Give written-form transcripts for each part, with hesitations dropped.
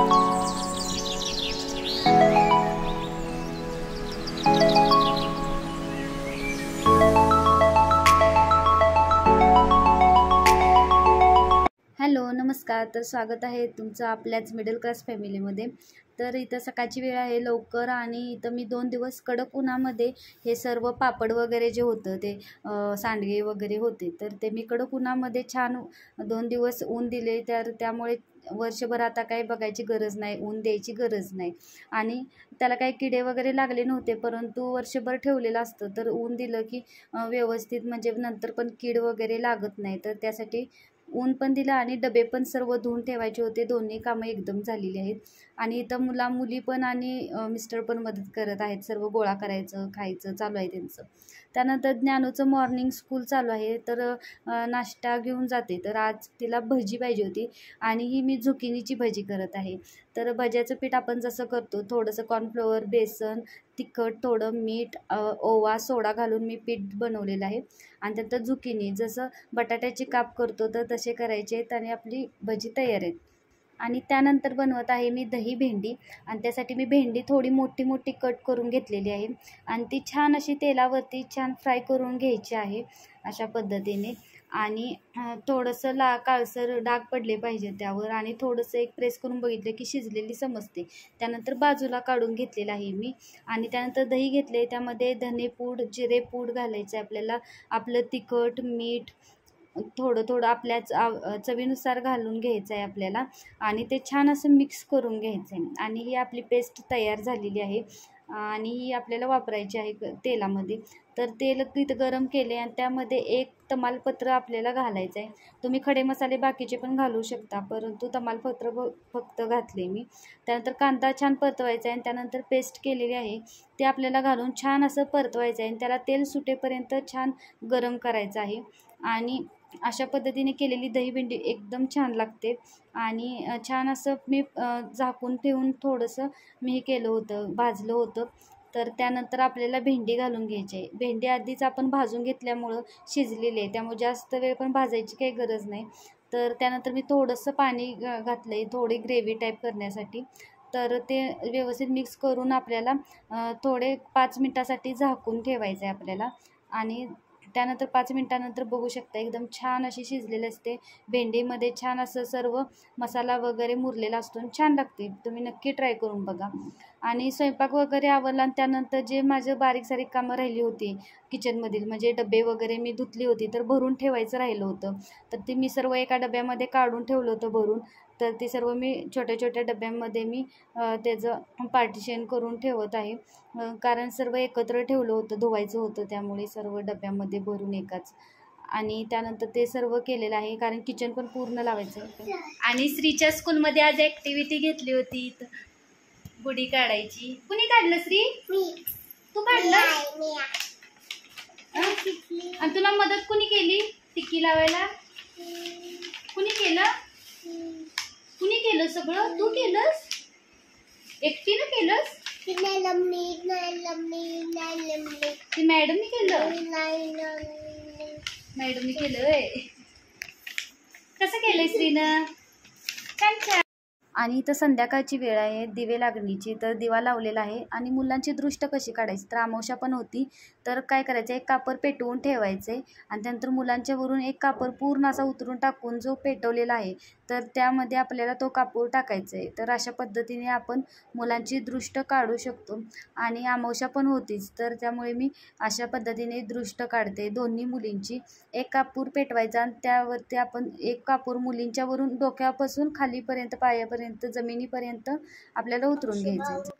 Hello नमस्कार. तर स्वागत आहे तुमचं आपल्याच मिडल क्लास फॅमिलीमध्ये. तर इथं सकाळची वेळ आहे लवकर आणि इथं मी 2 दिवस कडक उन्हामध्ये हे सर्व पापड वगैरे जे होतं ते सांडगे वगैरे होते तर ते मी कडक उन्हामध्ये छान 2 दिवस ऊन दिले. तर त्यामुळे वर्षभर आता काही बघायची गरज नाही, ऊन द्यायची गरज नाही आणि त्याला काही किडे वगैरे लागले नव्हते. परंतु वर्षभर ठेवलेलं असतं तर ऊन दिलं की व्यवस्थित म्हणजे नंतर पण कीड वगैरे लागत नाही. तर त्यासाठी ऊन पण दिलं आणि डबे पण सर्व धुवून ठेवायचे होते. दोन्ही कामं एकदम झालेली आहेत आणि इथं मुली पण आणि मिस्टर पण मदत करत आहेत. सर्व गोळा करायचं खायचं चालू आहे त्यांचं. त्यानंतर ज्ञानूचं मॉर्निंग स्कूल चालू आहे तर नाश्ता घेऊन जाते. तर आज तिला भजी पाहिजे होती आणि ही मी झुकिनीची भजी करत आहे. तर भज्याचं पीठ आपण जसं करतो थोडंसं कॉर्नफ्लोअर, बेसन, तिखट, थोडं मीठ, ओवा, सोडा घालून मी पीठ बनवलेलं आहे आणि त्यानंतर झुकिनी जसं बटाट्याचे काप करतो तर तसे करायचे आहेत आणि आपली भजी तयार आहेत. आणि त्यानंतर बनवत आहे मी दही भेंडी आणि त्यासाठी मी भेंडी थोडी मोठी मोठी कट करून घेतलेली आहे आणि ती छान अशी तेलावरती छान फ्राय करून घ्यायची आहे अशा पद्धतीने. आणि थोडंसं काळसर डाग पडले पाहिजे त्यावर आणि थोडंसं एक प्रेस करून बघितलं की शिजलेली समजते. त्यानंतर बाजूला काढून घेतलेलं आहे मी आणि त्यानंतर दही घेतले. त्यामध्ये धनेपूड, जिरेपूड घालायचं आहे आपल्याला, आपलं तिखट, मीठ थोडं थोडं आपल्या चवीनुसार घालून घ्यायचं आहे आपल्याला आणि ते छान असं मिक्स करून घ्यायचं आहे. आणि ही आपली पेस्ट तयार झालेली आहे आणि ही आपल्याला वापरायची आहे तेलामध्ये. तर तेल तिथं गरम केले आणि त्यामध्ये एक तमालपत्र आपल्याला घालायचं आहे. तुम्ही खडे मसाले बाकीचे पण घालू शकता परंतु तमालपत्र फक्त घातले मी. त्यानंतर कांदा छान परतवायचा आहे आणि त्यानंतर पेस्ट केलेली आहे ते आपल्याला घालून छान असं परतवायचं आहे आणि त्याला तेल सुटेपर्यंत छान गरम करायचं आहे. आणि अशा पद्धतीने केलेली दही भेंडी एकदम छान लागते आणि छान असं मी झाकून ठेवून थोडंसं मी हे केलं होतं, भाजलं होतं. तर त्यानंतर आपल्याला भेंडी घालून घ्यायची आहे. भेंडी आधीच आपण भाजून घेतल्यामुळं शिजलेली आहे त्यामुळे जास्त वेळ पण भाजायची काही गरज नाही. तर त्यानंतर मी थोडंसं पाणी घातलं आहे थोडी ग्रेव्ही टाईप करण्यासाठी. तर ते व्यवस्थित मिक्स करून आपल्याला थोडे 5 मिनटासाठी झाकून ठेवायचं आहे आपल्याला. आणि त्यानंतर 5 मिनटानंतर बघू शकता एकदम छान अशी शिजलेली असते. भेंडीमध्ये छान असं सर्व मसाला वगैरे मुरलेला असतो आणि छान लागते. तुम्ही नक्की ट्राय करून बघा. आणि स्वयंपाक वगैरे आवरला आणि त्यानंतर जे माझं बारीक सारीक कामं राहिली होती किचनमधील म्हणजे डबे वगैरे मी धुतली होती तर भरून ठेवायचं राहिलं होतं. तर ते मी सर्व एका डब्यामध्ये काढून ठेवलं होतं भरून. तर ते सर्व मी छोट्या छोट्या डब्यांमध्ये मी त्याचं पार्टिशन करून ठेवत आहे कारण सर्व एकत्र ठेवलं होतं, धुवायचं होतं त्यामुळे सर्व डब्यामध्ये भरून एकाच. आणि त्यानंतर ते सर्व केलेलं आहे कारण किचन पण पूर्ण लावायचं होतं. आणि श्रीच्या स्कूलमध्ये आज ॲक्टिव्हिटी घेतली होती गुढी काढायची. कुणी काढलं श्री? तू काढलं? आणि तुला मदत कुणी केली टिक्की लावायला? कुणी केलं? कुणी केलं सगळं? तू केलंस? एकटीनं केलंस? ती मॅडमनी केलं? मॅडमनी केलंय. कसं केलंय श्रीनं? छान छान. आणि इथं संध्याकाळची वेळ आहे दिवे लागणीची. तर दिवा लावलेला आहे आणि मुलांची दृष्ट कशी काढायची तर अमावस्या पण होती. तर काय करायचं एक कापर पेटवून ठेवायचं आहे आणि त्यानंतर मुलांच्या वरून एक कापर पूर्ण असा उतरून टाकून जो पेटवलेला आहे तर त्यामध्ये आपल्याला तो कापूर टाकायचा आहे. तर अशा पद्धतीने आपण मुलांची दृष्ट काढू शकतो. आणि अमावस्या पण होतीच तर त्यामुळे मी अशा पद्धतीने दृष्ट काढते दोन्ही मुलींची. एक कापूर पेटवायचा आणि त्यावरती आपण एक कापूर मुलींच्या वरून डोक्यापासून खालीपर्यंत पायापर्यंत जमिनीपर्यंत आपल्याला उतरून घ्यायचं.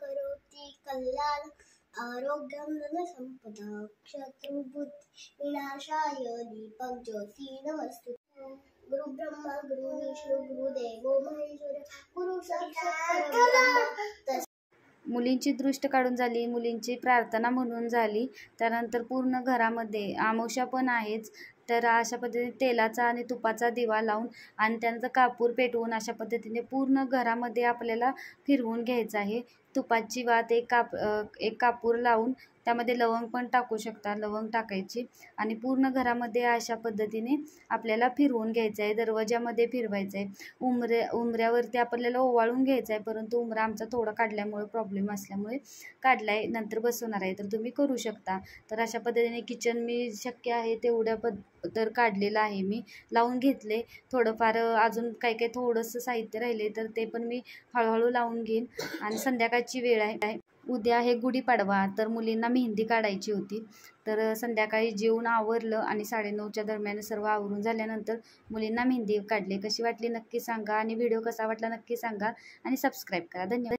आरोग्यम धनसंपदा शत्रुबुद्धी विनाशाय दीपक ज्योती नमस्तुते. गुरु ब्रह्मा गुरु विष्णू गुरु देवो महेश्वर गुरु साक्षात परब्रह्म. मुलींची दृष्ट काढून झाली, मुलींची प्रार्थना म्हणून झाली. त्यानंतर पूर्ण घरामध्ये अमावस्या पण आहेच तर अशा पद्धतीने तेलाचा आणि तुपाचा दिवा लावून आणि त्यानंतर कापूर पेटवून अशा पद्धतीने पूर्ण घरामध्ये आपल्याला फिरवून घ्यायचं आहे. तुपाची वात एक कापूर लावून त्यामध्ये लवंग पण टाकू शकता, लवंग टाकायची आणि पूर्ण घरामध्ये अशा पद्धतीने आपल्याला फिरवून घ्यायचं आहे, दरवाजामध्ये फिरवायचं आहे. उंबऱ्यावरती आपल्याला ओवाळून घ्यायचं आहे, परंतु उंबरा आमचा थोडा काढल्यामुळे प्रॉब्लेम असल्यामुळे काढला आहे, नंतर बसवणार आहे, तर तुम्ही करू शकता. तर अशा पद्धतीने किचन मी शक्य आहे तेवढ्या तर काढलेलं आहे, मी लावून घेतले. थोडंफार अजून काही थोडंसं साहित्य राहिले तर ते पण मी हळूहळू लावून घेईन. आणि संध्याकाळची वेळ आहे, उद्या आहे गुढीपाडवा, तर मुलींना मेहंदी काढायची होती. तर संध्याकाळी जेवून आवरलं आणि 9:30च्या दरम्यान सर्व आवरून झाल्यानंतर मुलींना मेहंदी काढली. कशी वाटली नक्की सांगा आणि व्हिडिओ कसा वाटला नक्की सांगा आणि सबस्क्राईब करा. धन्यवाद.